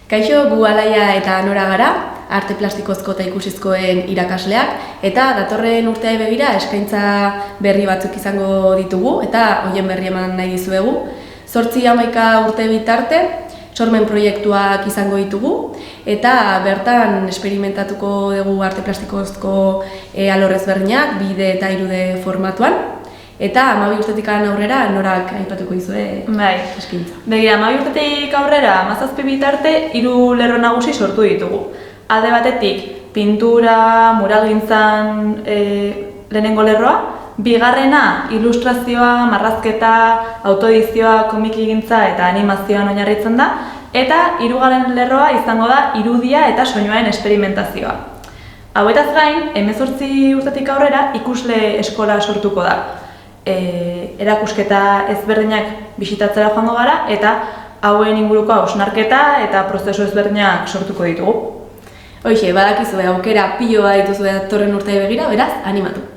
Kaixo, gu Alaia eta Nora gara, arte plastikozko eta ikusizkoen irakasleak, eta datorren urtea begira eskaintza berri batzuk izango ditugu, eta horien berri eman nahi dizuegu. 8-11 urte bitarte, sormen proiektuak izango ditugu, eta bertan esperimentatuko dugu arte plastikozko alor ezberdinak, 2D eta 3D formatuan. Eta 12 urtetik aurrera Norak aipatuko dizue eskaintza. Begira, 12 urtetik aurrera 17 bitarte 3 lerro nagusi sortu ditugu. Alde batetik, pintura, muralgintzan lehenengo lerroa, bigarrena ilustrazioa, marrazketa, autoedizioa, komikigintza eta animazioan oinarritzen da, eta 3. lerroa izango da irudia eta soinuen esperimentazioa. Hauetaz gain, 18 urtetik aurrera ikusle eskola sortuko da. Erakusketa ezberdinak bisitatzera joango gara eta hauen inguruko hausnarketa eta prozesu ezberdinak sortuko ditugu. Hoxe, badakizue aukera piloa dituzue datorren urtea begira, beraz, animatu!